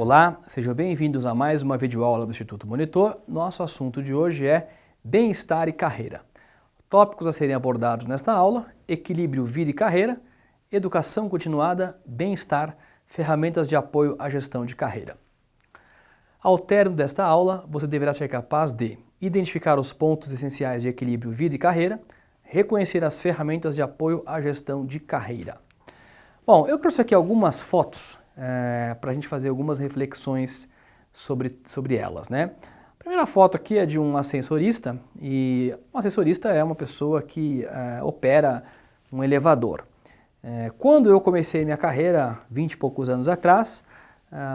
Olá, sejam bem-vindos a mais uma videoaula do Instituto Monitor. Nosso assunto de hoje é bem-estar e carreira. Tópicos a serem abordados nesta aula: equilíbrio vida e carreira, educação continuada, bem-estar, ferramentas de apoio à gestão de carreira. Ao término desta aula, você deverá ser capaz de identificar os pontos essenciais de equilíbrio vida e carreira, reconhecer as ferramentas de apoio à gestão de carreira. Bom, eu trouxe aqui algumas fotos para a gente fazer algumas reflexões sobre elas, né? A primeira foto aqui é de um ascensorista, e um ascensorista é uma pessoa que opera um elevador. Quando eu comecei minha carreira, 20 e poucos anos atrás,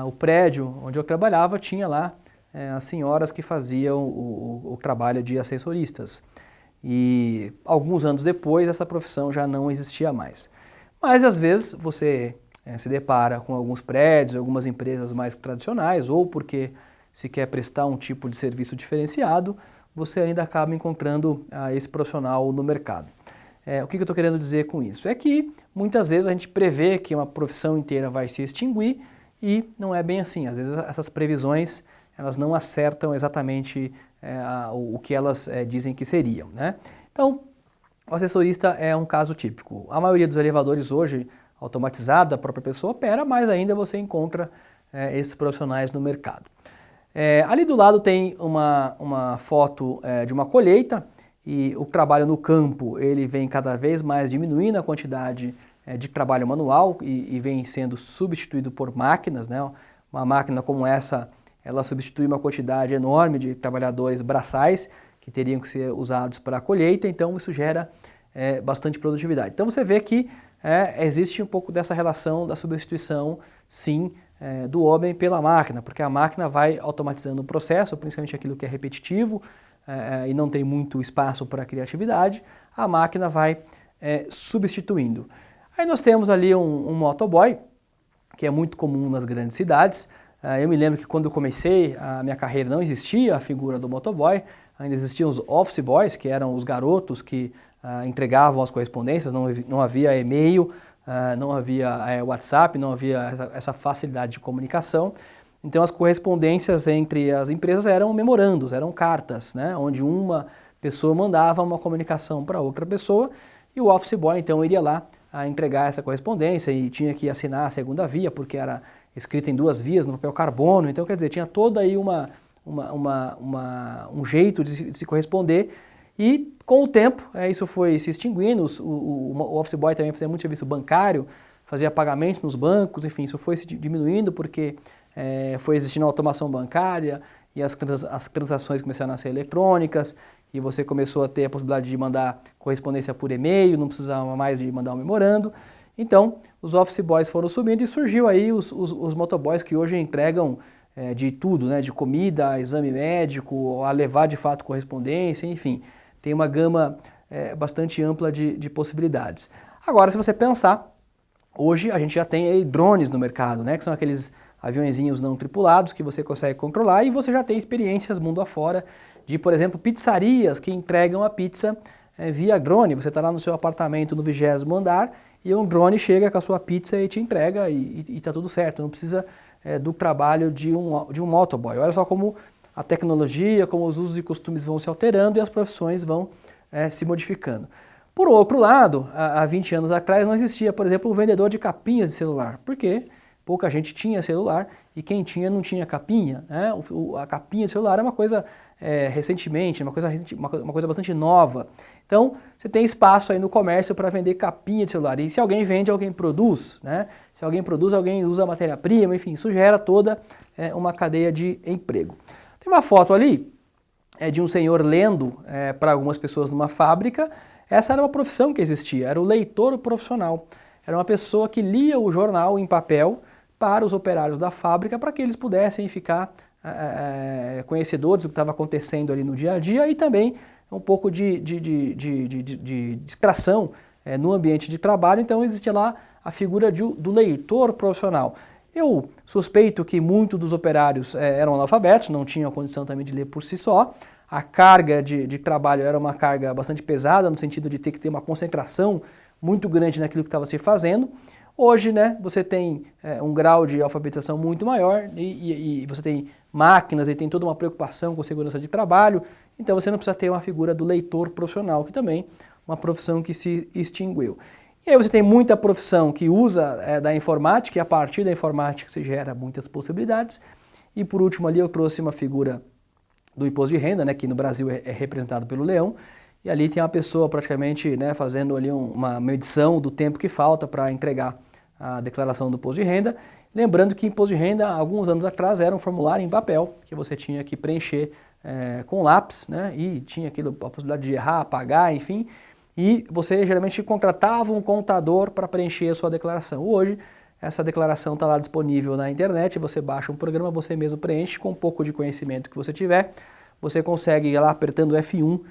o prédio onde eu trabalhava tinha lá as senhoras que faziam o trabalho de ascensoristas. E alguns anos depois essa profissão já não existia mais. Mas às vezes você se depara com alguns prédios, algumas empresas mais tradicionais, ou porque se quer prestar um tipo de serviço diferenciado, você ainda acaba encontrando esse profissional no mercado. O que eu estou querendo dizer com isso? É que muitas vezes a gente prevê que uma profissão inteira vai se extinguir e não é bem assim. Às vezes essas previsões elas não acertam exatamente o que elas dizem que seriam, né? Então, o assessorista é um caso típico. A maioria dos elevadores hoje, automatizado, a própria pessoa opera, mas ainda você encontra esses profissionais no mercado. Ali do lado tem uma foto de uma colheita, e o trabalho no campo ele vem cada vez mais diminuindo a quantidade de trabalho manual e vem sendo substituído por máquinas, né? Uma máquina como essa, ela substitui uma quantidade enorme de trabalhadores braçais que teriam que ser usados para a colheita, então isso gera bastante produtividade. Então você vê que existe um pouco dessa relação da substituição, sim, do homem pela máquina, porque a máquina vai automatizando o processo, principalmente aquilo que é repetitivo e não tem muito espaço para a criatividade, a máquina vai substituindo. Aí nós temos ali um motoboy, que é muito comum nas grandes cidades. Eu me lembro que quando eu comecei a minha carreira não existia a figura do motoboy, ainda existiam os office boys, que eram os garotos que entregavam as correspondências, não havia e-mail, não havia WhatsApp, não havia essa facilidade de comunicação. Então as correspondências entre as empresas eram memorandos, eram cartas, né, onde uma pessoa mandava uma comunicação para outra pessoa e o office boy então iria lá a entregar essa correspondência e tinha que assinar a segunda via, porque era escrita em 2 vias no papel carbono, então quer dizer, tinha toda aí um jeito de se corresponder. E com o tempo isso foi se extinguindo, o office boy também fazia muito serviço bancário, fazia pagamento nos bancos, enfim, isso foi se diminuindo porque foi existindo a automação bancária e as transações começaram a ser eletrônicas e você começou a ter a possibilidade de mandar correspondência por e-mail, não precisava mais de mandar um memorando. Então os office boys foram subindo e surgiu aí os motoboys que hoje entregam de tudo, né, de comida, exame médico, a levar de fato correspondência, enfim. Tem uma gama bastante ampla de possibilidades. Agora, se você pensar, hoje a gente já tem aí drones no mercado, né, que são aqueles aviõezinhos não tripulados que você consegue controlar e você já tem experiências mundo afora de, por exemplo, pizzarias que entregam a pizza via drone. Você está lá no seu apartamento no 20º andar e um drone chega com a sua pizza e te entrega e está tudo certo, não precisa do trabalho de um motoboy. Olha só como a tecnologia, como os usos e costumes vão se alterando e as profissões vão se modificando. Por outro lado, há 20 anos atrás não existia, por exemplo, o vendedor de capinhas de celular. Por quê? Pouca gente tinha celular e quem tinha não tinha capinha, né? A capinha de celular é uma coisa recentemente, uma coisa bastante nova. Então, você tem espaço aí no comércio para vender capinha de celular. E se alguém vende, alguém produz, né? Se alguém produz, alguém usa matéria-prima, enfim, isso gera toda uma cadeia de emprego. Tem uma foto ali de um senhor lendo para algumas pessoas numa fábrica. Essa era uma profissão que existia, era o leitor profissional. Era uma pessoa que lia o jornal em papel para os operários da fábrica, para que eles pudessem ficar conhecedores do que estava acontecendo ali no dia a dia e também um pouco de distração no ambiente de trabalho. Então existia lá a figura do leitor profissional. Eu suspeito que muitos dos operários eram analfabetos, não tinham a condição também de ler por si só. A carga de trabalho era uma carga bastante pesada, no sentido de ter que ter uma concentração muito grande naquilo que estava se fazendo. Hoje, né, você tem um grau de alfabetização muito maior e você tem máquinas e tem toda uma preocupação com segurança de trabalho, então você não precisa ter uma figura do leitor profissional, que também é uma profissão que se extinguiu. E aí você tem muita profissão que usa da informática, e a partir da informática se gera muitas possibilidades. E por último ali eu trouxe uma figura do imposto de renda, né, que no Brasil é representado pelo leão, e ali tem uma pessoa praticamente, né, fazendo ali uma medição do tempo que falta para entregar a declaração do imposto de renda. Lembrando que imposto de renda, alguns anos atrás, era um formulário em papel, que você tinha que preencher com lápis, né, e tinha a possibilidade de errar, apagar, enfim, e você geralmente contratava um contador para preencher a sua declaração. Hoje, essa declaração está lá disponível na internet, você baixa um programa, você mesmo preenche, com um pouco de conhecimento que você tiver, você consegue ir lá apertando F1,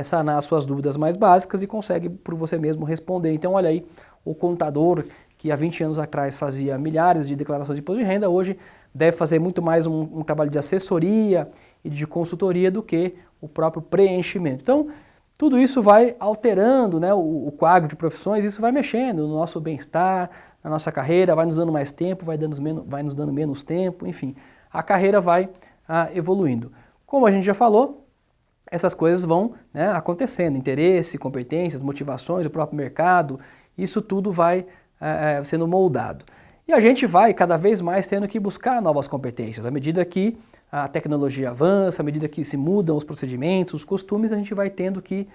sanar as suas dúvidas mais básicas e consegue por você mesmo responder. Então olha aí, o contador que há 20 anos atrás fazia milhares de declarações de imposto de renda, hoje deve fazer muito mais um trabalho de assessoria e de consultoria do que o próprio preenchimento. Então, tudo isso vai alterando, né, o quadro de profissões, isso vai mexendo no nosso bem-estar, na nossa carreira, vai nos dando mais tempo, vai nos dando menos tempo, enfim, a carreira vai evoluindo. Como a gente já falou, essas coisas vão, né, acontecendo, interesse, competências, motivações, o próprio mercado, isso tudo vai sendo moldado. E a gente vai cada vez mais tendo que buscar novas competências. À medida que a tecnologia avança, à medida que se mudam os procedimentos, os costumes, a gente vai tendo que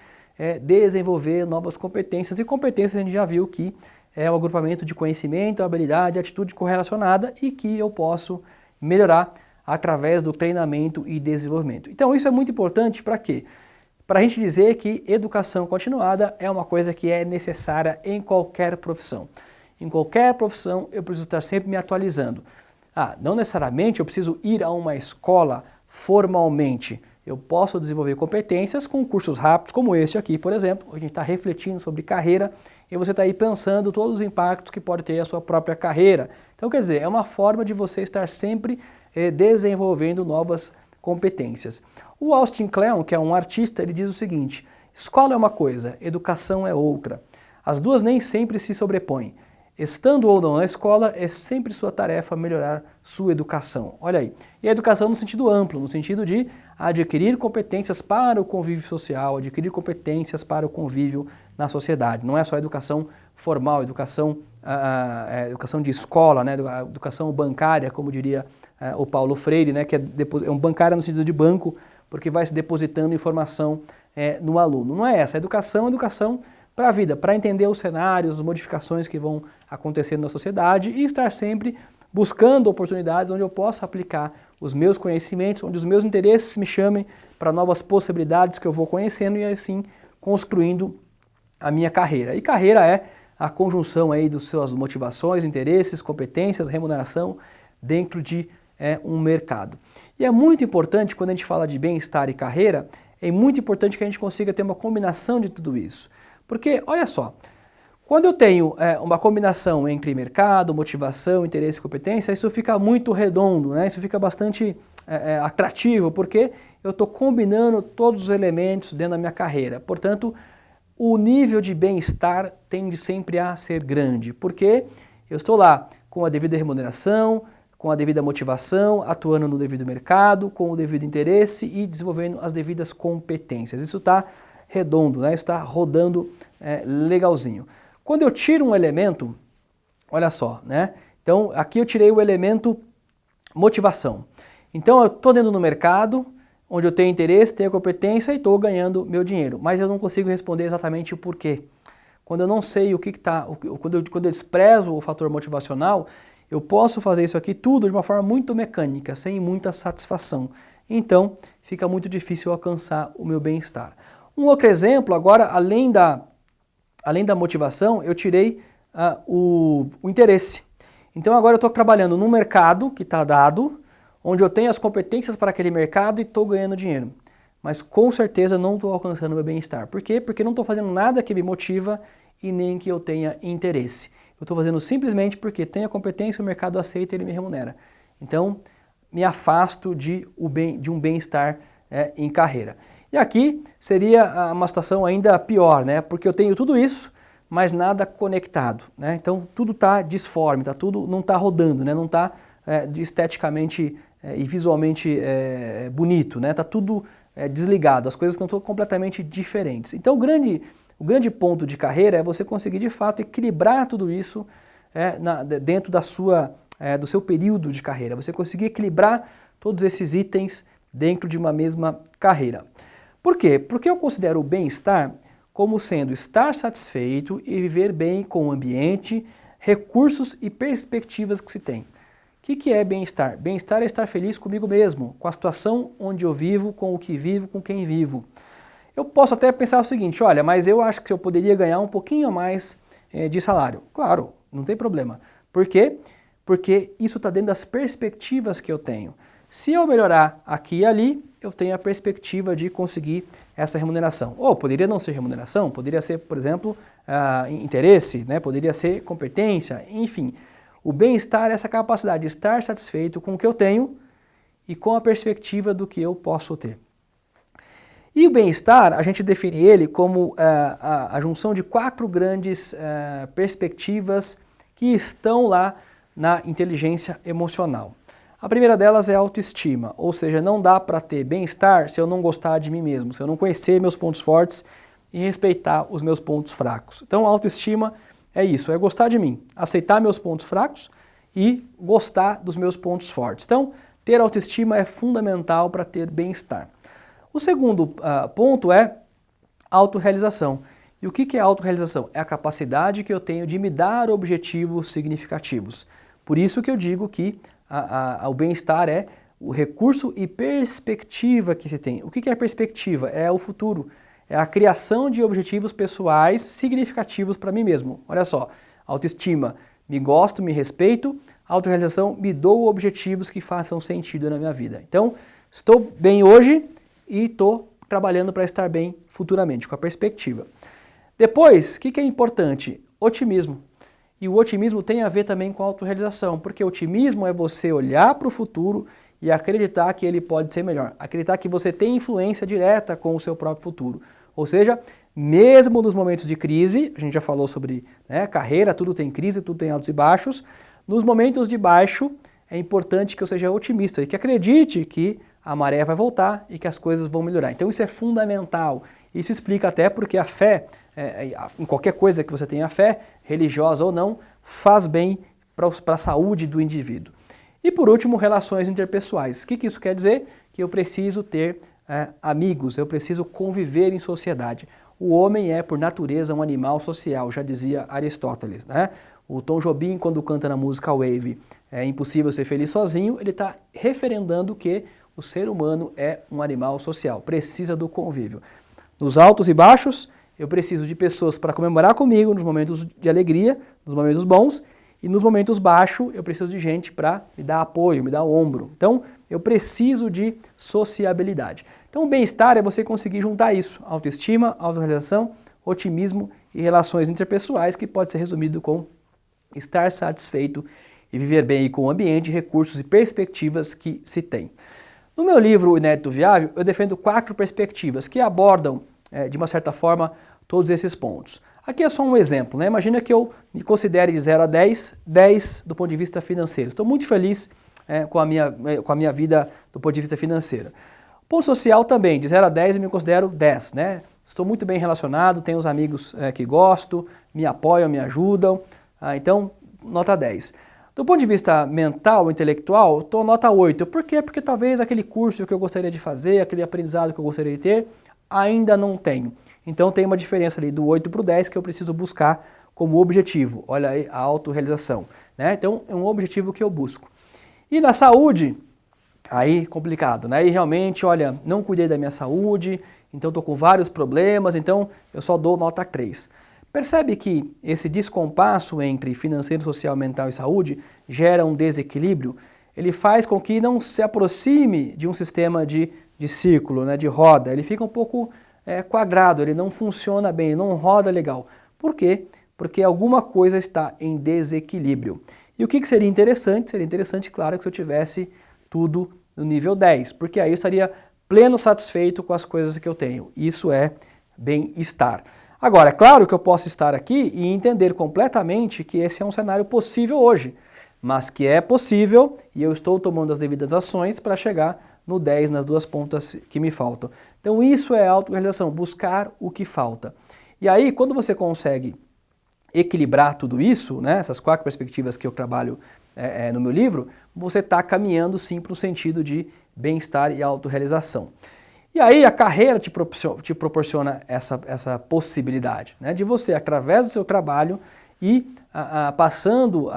desenvolver novas competências. E competências a gente já viu que é o agrupamento de conhecimento, habilidade, atitude correlacionada e que eu posso melhorar através do treinamento e desenvolvimento. Então isso é muito importante para quê? Para a gente dizer que educação continuada é uma coisa que é necessária em qualquer profissão. Em qualquer profissão eu preciso estar sempre me atualizando. Não necessariamente eu preciso ir a uma escola formalmente. Eu posso desenvolver competências com cursos rápidos como este aqui, por exemplo. A gente está refletindo sobre carreira e você está aí pensando todos os impactos que pode ter a sua própria carreira. Então, quer dizer, é uma forma de você estar sempre desenvolvendo novas competências. O Austin Kleon, que é um artista, ele diz o seguinte: escola é uma coisa, educação é outra. As duas nem sempre se sobrepõem. Estando ou não na escola, é sempre sua tarefa melhorar sua educação. Olha aí. E a educação no sentido amplo, no sentido de adquirir competências para o convívio social, adquirir competências para o convívio na sociedade. Não é só educação formal, educação de escola, né? Educação bancária, como diria o Paulo Freire, né? Que é um bancário no sentido de banco, porque vai se depositando informação no aluno. Não é essa. A educação é educação para a vida, para entender os cenários, as modificações que vão acontecendo na sociedade e estar sempre buscando oportunidades onde eu possa aplicar os meus conhecimentos, onde os meus interesses me chamem para novas possibilidades que eu vou conhecendo e assim construindo a minha carreira. E carreira é a conjunção aí das suas motivações, interesses, competências, remuneração dentro de um mercado. E é muito importante, quando a gente fala de bem-estar e carreira, é muito importante que a gente consiga ter uma combinação de tudo isso. Porque, olha só, quando eu tenho uma combinação entre mercado, motivação, interesse e competência, isso fica muito redondo, né? Isso fica bastante atrativo, porque eu estou combinando todos os elementos dentro da minha carreira. Portanto, o nível de bem-estar tende sempre a ser grande, porque eu estou lá com a devida remuneração, com a devida motivação, atuando no devido mercado, com o devido interesse e desenvolvendo as devidas competências. Isso está redondo, né? Está rodando legalzinho. Quando eu tiro um elemento, olha só, né? Então aqui eu tirei o elemento motivação. Então eu estou dentro do mercado, onde eu tenho interesse, tenho competência e estou ganhando meu dinheiro, mas eu não consigo responder exatamente o porquê. Quando eu não sei o que está, quando eu desprezo o fator motivacional, eu posso fazer isso aqui tudo de uma forma muito mecânica, sem muita satisfação. Então fica muito difícil alcançar o meu bem-estar. Um outro exemplo, agora, além da motivação, eu tirei o interesse. Então agora eu estou trabalhando num mercado que está dado, onde eu tenho as competências para aquele mercado e estou ganhando dinheiro. Mas com certeza não estou alcançando o meu bem-estar. Por quê? Porque não estou fazendo nada que me motiva e nem que eu tenha interesse. Eu estou fazendo simplesmente porque tenho a competência, o mercado aceita e ele me remunera. Então me afasto de um bem-estar em carreira. E aqui seria uma situação ainda pior, né? Porque eu tenho tudo isso, mas nada conectado, né? Então tudo está disforme, tudo não está rodando, né? Não está esteticamente e visualmente bonito, né? Está tudo desligado, as coisas estão completamente diferentes. Então o grande ponto de carreira é você conseguir de fato equilibrar tudo isso dentro do seu período de carreira, você conseguir equilibrar todos esses itens dentro de uma mesma carreira. Por quê? Porque eu considero o bem-estar como sendo estar satisfeito e viver bem com o ambiente, recursos e perspectivas que se tem. O que é bem-estar? Bem-estar é estar feliz comigo mesmo, com a situação onde eu vivo, com o que vivo, com quem vivo. Eu posso até pensar o seguinte, olha, mas eu acho que eu poderia ganhar um pouquinho a mais de salário. Claro, não tem problema. Por quê? Porque isso está dentro das perspectivas que eu tenho. Se eu melhorar aqui e ali, eu tenho a perspectiva de conseguir essa remuneração. Ou poderia não ser remuneração, poderia ser, por exemplo, interesse, né? Poderia ser competência, enfim. O bem-estar é essa capacidade de estar satisfeito com o que eu tenho e com a perspectiva do que eu posso ter. E o bem-estar, a gente define ele como a junção de 4 grandes perspectivas que estão lá na inteligência emocional. A primeira delas é a autoestima, ou seja, não dá para ter bem-estar se eu não gostar de mim mesmo, se eu não conhecer meus pontos fortes e respeitar os meus pontos fracos. Então a autoestima é isso, é gostar de mim, aceitar meus pontos fracos e gostar dos meus pontos fortes. Então, ter autoestima é fundamental para ter bem-estar. O segundo ponto é autorrealização. E o que é autorrealização? É a capacidade que eu tenho de me dar objetivos significativos. Por isso que eu digo que o bem-estar é o recurso e perspectiva que se tem. O que é perspectiva? É o futuro. É a criação de objetivos pessoais significativos para mim mesmo. Olha só, autoestima, me gosto, me respeito, autorrealização, me dou objetivos que façam sentido na minha vida. Então, estou bem hoje e estou trabalhando para estar bem futuramente, com a perspectiva. Depois, o que é importante? Otimismo. E o otimismo tem a ver também com a autorrealização, porque otimismo é você olhar para o futuro e acreditar que ele pode ser melhor. Acreditar que você tem influência direta com o seu próprio futuro. Ou seja, mesmo nos momentos de crise, a gente já falou sobre carreira, tudo tem crise, tudo tem altos e baixos. Nos momentos de baixo, é importante que eu seja otimista e que acredite que a maré vai voltar e que as coisas vão melhorar. Então isso é fundamental. Isso explica até porque a fé, em qualquer coisa que você tenha fé, religiosa ou não, faz bem para a saúde do indivíduo. E por último, relações interpessoais. O que isso quer dizer? Que eu preciso ter amigos, eu preciso conviver em sociedade. O homem é, por natureza, um animal social, já dizia Aristóteles, né? O Tom Jobim, quando canta na música Wave, é impossível ser feliz sozinho, ele está referendando que o ser humano é um animal social, precisa do convívio. Nos altos e baixos, eu preciso de pessoas para comemorar comigo nos momentos de alegria, nos momentos bons, e nos momentos baixos eu preciso de gente para me dar apoio, me dar o ombro. Então, eu preciso de sociabilidade. Então, o bem-estar é você conseguir juntar isso, autoestima, autorrealização, otimismo e relações interpessoais, que pode ser resumido com estar satisfeito e viver bem com o ambiente, recursos e perspectivas que se tem. No meu livro O Inédito Viável, eu defendo 4 perspectivas que abordam, de uma certa forma, todos esses pontos. Aqui é só um exemplo, né? Imagina que eu me considere de 0 a 10, 10 do ponto de vista financeiro. Estou muito feliz com a minha vida do ponto de vista financeiro. Ponto social também, de 0 a 10 eu me considero 10, né? Estou muito bem relacionado, tenho os amigos que gosto, me apoiam, me ajudam, então nota 10. Do ponto de vista mental, intelectual, estou nota 8. Por quê? Porque talvez aquele curso que eu gostaria de fazer, aquele aprendizado que eu gostaria de ter, ainda não tenho. Então tem uma diferença ali do 8 para o 10 que eu preciso buscar como objetivo. Olha aí a autorrealização, né? Então é um objetivo que eu busco. E na saúde, aí complicado, né? E realmente, olha, não cuidei da minha saúde, então estou com vários problemas, então eu só dou nota 3. Percebe que esse descompasso entre financeiro, social, mental e saúde gera um desequilíbrio? Ele faz com que não se aproxime de um sistema de círculo, né, de roda. Ele fica um pouco quadrado, ele não funciona bem, ele não roda legal. Por quê? Porque alguma coisa está em desequilíbrio. E o que seria interessante? Seria interessante, claro, que se eu tivesse tudo no nível 10, porque aí eu estaria pleno satisfeito com as coisas que eu tenho. Isso é bem-estar. Agora, é claro que eu posso estar aqui e entender completamente que esse é um cenário possível hoje, mas que é possível e eu estou tomando as devidas ações para chegar no 10 nas duas pontas que me faltam. Então isso é autorrealização, buscar o que falta. E aí, quando você consegue equilibrar tudo isso, né, essas 4 perspectivas que eu trabalho no meu livro, você está caminhando sim para o sentido de bem-estar e autorrealização. E aí a carreira te proporciona essa possibilidade, né, de você, através do seu trabalho, ir passando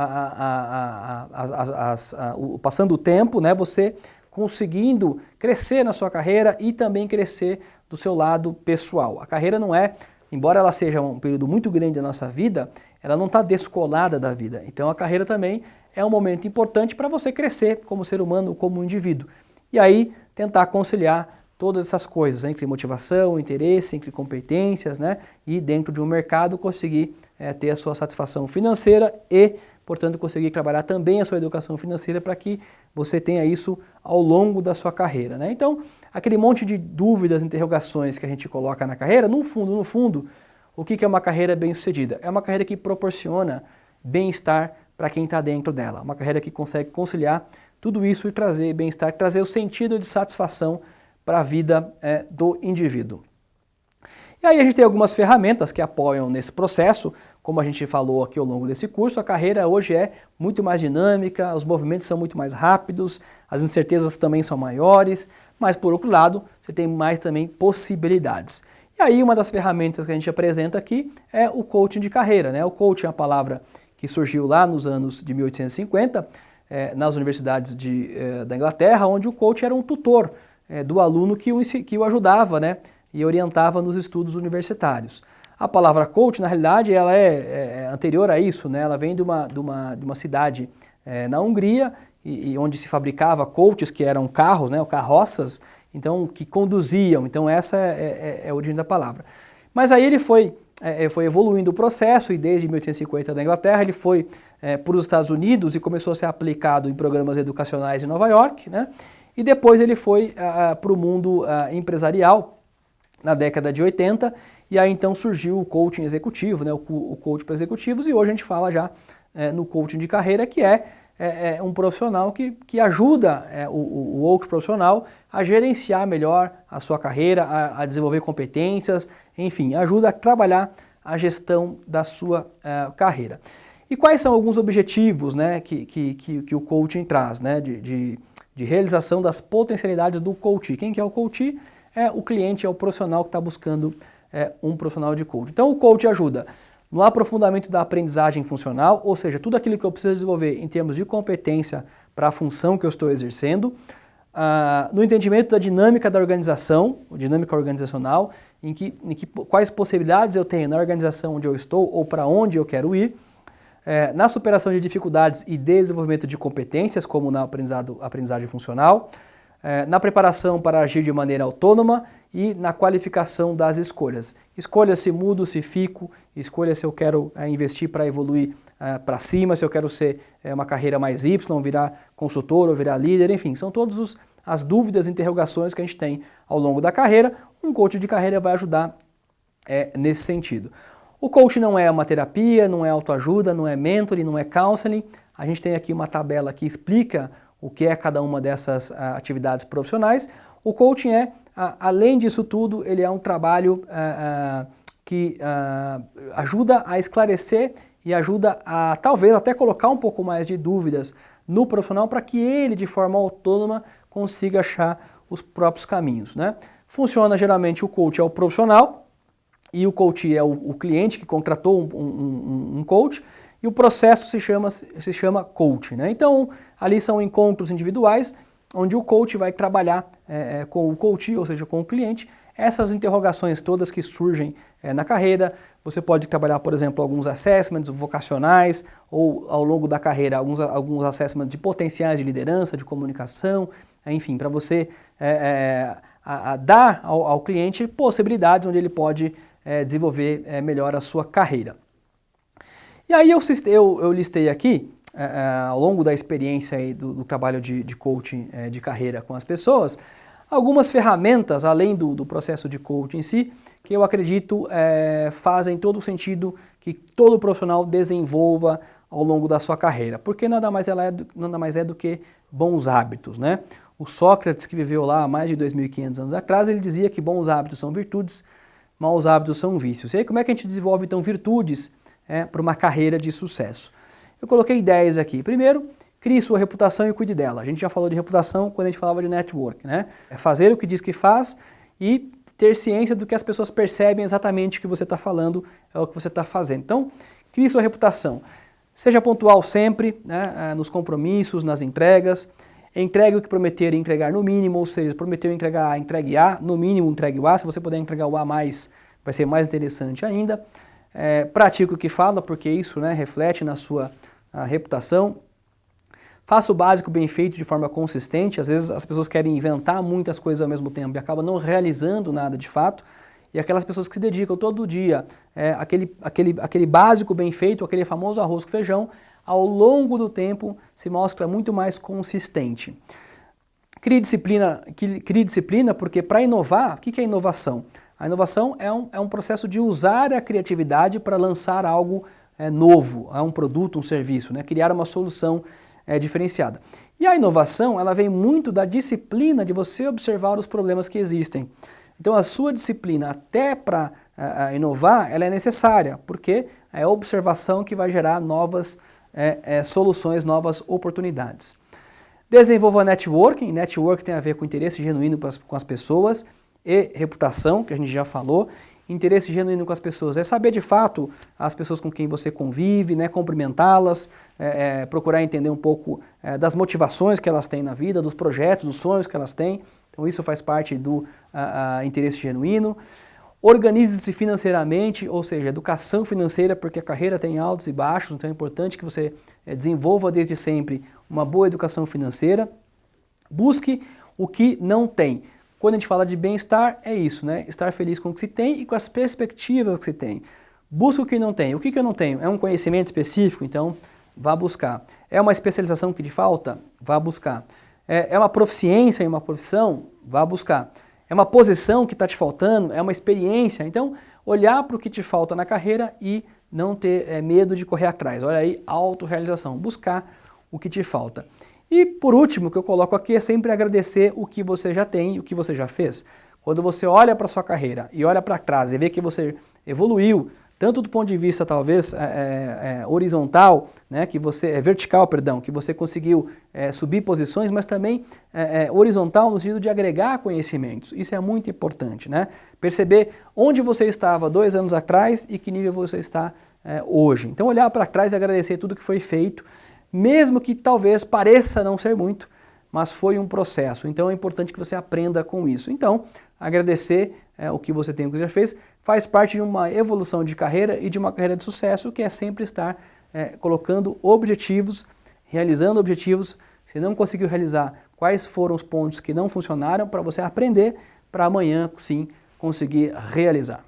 o tempo, né, você conseguindo crescer na sua carreira e também crescer do seu lado pessoal. A carreira não é, embora ela seja um período muito grande da nossa vida, ela não está descolada da vida. Então a carreira também é um momento importante para você crescer como ser humano, como indivíduo. E aí tentar conciliar todas essas coisas, né, entre motivação, interesse, entre competências, né, e dentro de um mercado conseguir ter a sua satisfação financeira e, portanto, conseguir trabalhar também a sua educação financeira para que você tenha isso ao longo da sua carreira, né? Então, aquele monte de dúvidas, interrogações que a gente coloca na carreira, no fundo, o que é uma carreira bem-sucedida? É uma carreira que proporciona bem-estar para quem está dentro dela, uma carreira que consegue conciliar tudo isso e trazer bem-estar, trazer o sentido de satisfação para a vida do indivíduo. E aí a gente tem algumas ferramentas que apoiam nesse processo, como a gente falou aqui ao longo desse curso, a carreira hoje é muito mais dinâmica, os movimentos são muito mais rápidos, as incertezas também são maiores, mas por outro lado, você tem mais também possibilidades. E aí uma das ferramentas que a gente apresenta aqui é o coaching de carreira, né? O coaching é uma palavra que surgiu lá nos anos de 1850, nas universidades da Inglaterra, onde o coach era um tutor do aluno que o ajudava, né, e orientava nos estudos universitários. A palavra coach, na realidade, ela é anterior a isso, né? Ela vem de uma cidade na Hungria, e onde se fabricava coaches, que eram carros, né, ou carroças, então, que conduziam. Então essa é a origem da palavra. Mas aí ele foi evoluindo o processo e desde 1850 da Inglaterra ele foi para os Estados Unidos e começou a ser aplicado em programas educacionais em Nova York, né? E depois ele foi para o mundo empresarial na década de 80 e aí então surgiu o coaching executivo, né? O coaching para executivos, e hoje a gente fala já no coaching de carreira, que é um profissional que ajuda o outro profissional a gerenciar melhor a sua carreira, a desenvolver competências, enfim, ajuda a trabalhar a gestão da sua carreira. E quais são alguns objetivos, né, que o coaching traz, né, de realização das potencialidades do coach? Quem que é o coach? É o cliente, é o profissional que está buscando um profissional de coach. Então o coach ajuda no aprofundamento da aprendizagem funcional, ou seja, tudo aquilo que eu preciso desenvolver em termos de competência para a função que eu estou exercendo, no entendimento da dinâmica da organização, dinâmica organizacional, quais possibilidades eu tenho na organização onde eu estou ou para onde eu quero ir, na superação de dificuldades e desenvolvimento de competências, como na aprendizagem funcional, na preparação para agir de maneira autônoma e na qualificação das escolhas. Escolha se mudo, se fico, escolha se eu quero investir para evoluir para cima, se eu quero ser uma carreira mais Y, virar consultor ou virar líder, enfim, são todas as dúvidas e interrogações que a gente tem ao longo da carreira. Um coach de carreira vai ajudar nesse sentido. O coach não é uma terapia, não é autoajuda, não é mentoring, não é counseling. A gente tem aqui uma tabela que explica o que é cada uma dessas atividades profissionais. O coaching além disso tudo, ele é um trabalho que ajuda a esclarecer e ajuda a talvez até colocar um pouco mais de dúvidas no profissional para que ele, de forma autônoma, consiga achar os próprios caminhos, né? Funciona geralmente, o coach é o profissional e o coach é o cliente que contratou um coach, e o processo se chama coaching, né? Então, ali são encontros individuais, onde o coach vai trabalhar com o coach, ou seja, com o cliente, essas interrogações todas que surgem na carreira. Você pode trabalhar, por exemplo, alguns assessments vocacionais, ou ao longo da carreira, alguns assessments de potenciais de liderança, de comunicação, enfim, para você dar ao cliente possibilidades onde ele pode desenvolver melhor a sua carreira. E aí eu listei aqui, ao longo da experiência aí do trabalho de coaching de carreira com as pessoas, algumas ferramentas, além do processo de coaching em si, que eu acredito fazem todo o sentido que todo profissional desenvolva ao longo da sua carreira, porque nada mais é do que bons hábitos, né? O Sócrates, que viveu lá há mais de 2.500 anos atrás, ele dizia que bons hábitos são virtudes, maus hábitos são vícios. E aí como é que a gente desenvolve então virtudes para uma carreira de sucesso? Eu coloquei 10 aqui. Primeiro, crie sua reputação e cuide dela. A gente já falou de reputação quando a gente falava de network, né? É fazer o que diz que faz e ter ciência do que as pessoas percebem exatamente o que você está falando, é o que você está fazendo. Então, crie sua reputação. Seja pontual sempre, né, nos compromissos, nas entregas. Entregue o que prometer e entregar no mínimo, ou seja, prometeu entregar, entregue A, no mínimo entregue o A. Se você puder entregar o A mais, vai ser mais interessante ainda. Pratique o que fala, porque isso, né, reflete na sua reputação. Faça o básico bem feito de forma consistente. Às vezes as pessoas querem inventar muitas coisas ao mesmo tempo e acabam não realizando nada de fato. E aquelas pessoas que se dedicam todo dia, aquele básico bem feito, aquele famoso arroz com feijão, ao longo do tempo se mostra muito mais consistente. Crie disciplina porque para inovar, o que é inovação? A inovação é um processo de usar a criatividade para lançar algo novo, um produto, um serviço, né? Criar uma solução diferenciada. E a inovação, ela vem muito da disciplina de você observar os problemas que existem. Então a sua disciplina até para inovar, ela é necessária, porque é a observação que vai gerar novas soluções, novas oportunidades. Desenvolva networking. Networking tem a ver com interesse genuíno com as pessoas e reputação, que a gente já falou. Interesse genuíno com as pessoas é saber de fato as pessoas com quem você convive, né, cumprimentá-las, procurar entender um pouco das motivações que elas têm na vida, dos projetos, dos sonhos que elas têm. Então isso faz parte do interesse genuíno. Organize-se financeiramente, ou seja, educação financeira, porque a carreira tem altos e baixos, então é importante que você desenvolva desde sempre uma boa educação financeira. Busque o que não tem. Quando a gente fala de bem-estar, é isso, né? Estar feliz com o que se tem e com as perspectivas que se tem. Busque o que não tem. O que eu não tenho? É um conhecimento específico? Então, vá buscar. É uma especialização que te falta? Vá buscar. É uma proficiência em uma profissão? Vá buscar. É uma posição que está te faltando? É uma experiência? Então, olhar para o que te falta na carreira e não ter medo de correr atrás. Olha aí, autorrealização. Buscar o que te falta. E por último, o que eu coloco aqui é sempre agradecer o que você já tem, o que você já fez. Quando você olha para a sua carreira e olha para trás e vê que você evoluiu, tanto do ponto de vista talvez horizontal, né, vertical, perdão, que você conseguiu subir posições, mas também horizontal no sentido de agregar conhecimentos. Isso é muito importante, né? Perceber onde você estava 2 anos atrás e que nível você está hoje. Então olhar para trás e agradecer tudo que foi feito, mesmo que talvez pareça não ser muito, mas foi um processo. Então é importante que você aprenda com isso. Então, agradecer o que você tem, o que você já fez, faz parte de uma evolução de carreira e de uma carreira de sucesso, que é sempre estar colocando objetivos, realizando objetivos. Se não conseguiu realizar, quais foram os pontos que não funcionaram, para você aprender, para amanhã, sim, conseguir realizar.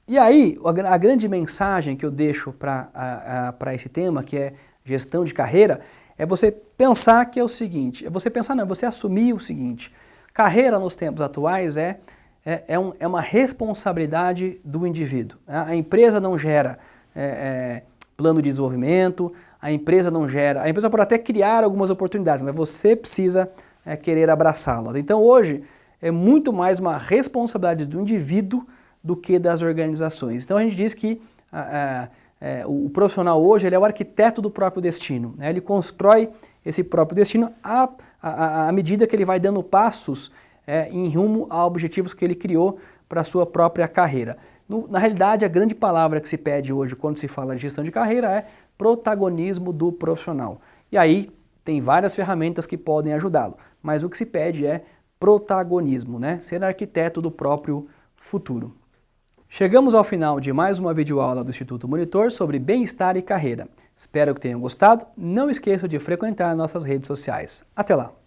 E aí, a grande mensagem que eu deixo para esse tema, que é gestão de carreira, é você pensar que é o seguinte, você assumir o seguinte: carreira nos tempos atuais é uma responsabilidade do indivíduo. A empresa não gera plano de desenvolvimento, a empresa pode até criar algumas oportunidades, mas você precisa querer abraçá-las. Então hoje é muito mais uma responsabilidade do indivíduo do que das organizações. Então a gente diz que o profissional hoje ele é o arquiteto do próprio destino, né? Ele constrói esse próprio destino à medida que ele vai dando passos em rumo a objetivos que ele criou para a sua própria carreira. Na realidade, a grande palavra que se pede hoje quando se fala de gestão de carreira é protagonismo do profissional. E aí tem várias ferramentas que podem ajudá-lo, mas o que se pede é protagonismo, né? Ser arquiteto do próprio futuro. Chegamos ao final de mais uma videoaula do Instituto Monitor sobre bem-estar e carreira. Espero que tenham gostado. Não esqueça de frequentar nossas redes sociais. Até lá!